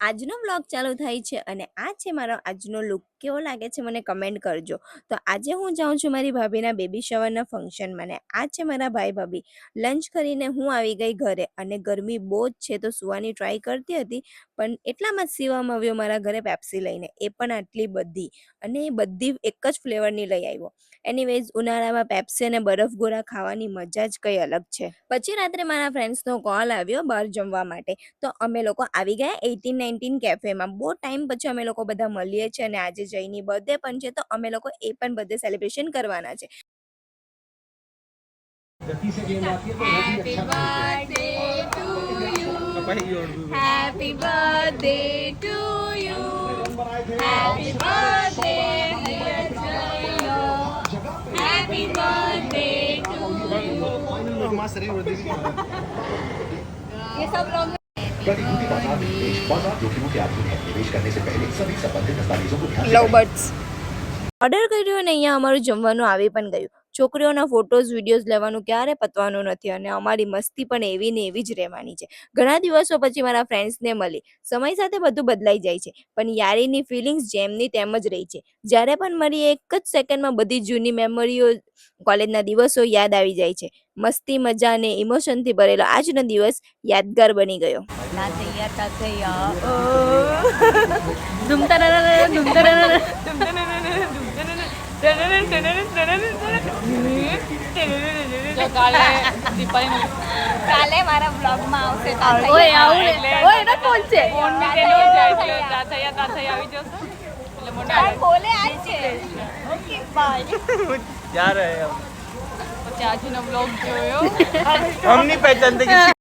આજનો વ્લોગ ચાલુ થાય છે અને આ છે મારો આજનો લુક. કેવો લાગે છે મને કમેન્ટ કરજો. તો આજે હું જાઉં છું મારી ભાભીના બેબી શાવરના ફંક્શનમાં ને આ છે મારા ભાઈ ભાભી. લંચ કરીને હું આવી ગઈ ઘરે અને ગરમી બહુ જ છે તો સુવાની ટ્રાય કરતી હતી, પણ એટલામાં જ શિવમ આવ્યો મારા ઘરે પેપ્સી લઈને, એ પણ આટલી બધી, અને એ બધી એક જ ફ્લેવરની લઈ આવ્યો. એનીવેઝ ઉનાળામાં પેપ્સી અને બરફ ગોળા ખાવાની મજા જ કંઈ અલગ છે. પછી રાત્રે મારા ફ્રેન્ડ્સનો કોલ આવ્યો બહાર જમવા માટે, તો અમે લોકો આવી ગયા 1819 કેફેમાં. બહુ ટાઈમ પછી અમે લોકો બધા મળીએ છીએ અને આજે જયની બર્થડે પણ છે, તો અમે લોકો એ પણ બર્થડે સેલિબ્રેશન કરવાના છે. Happy birthday to you. Happy birthday to you. Happy birthday, dear Jaino. Happy birthday to you. ये सब लोग प्रतिभूति बाजार में निवेश बाजार जोखिमों के अधीन है। निवेश करने से पहले सभी संबंधित दस्तावेजों को ध्यान से લવ બર્ડ્સ ઓર્ડર કર્યું અને અહીંયા અમારું જમવાનું આવી પણ ગયું. છોકરીઓના ફોટોઝ વિડીયોઝ લેવાનું ક્યારે પતવાનું નથી અને અમારી મસ્તી પણ એવી ને એવી જ રહેવાની છે. ઘણા દિવસો પછી મારા ફ્રેન્ડ્સને મળી. સમય સાથે બધું બદલાઈ જાય છે, પણ યારીની ફિલિંગ્સ જેમની તેમ જ રહી છે. જ્યારે પણ મળીએ એક જ સેકન્ડમાં બધી જૂની મેમરીઓ, કોલેજના દિવસો યાદ આવી જાય છે. મસ્તી, મજા અને ઇમોશનથી ભરેલો આજનો દિવસ યાદગાર બની ગયો. કાલે મારા બ્લોગમાં આવશે. બોલે આજ છે. Okay bye. क्या रहे ચાચીનો બ્લોગ જોયો. हम नहीं पहचानते किसी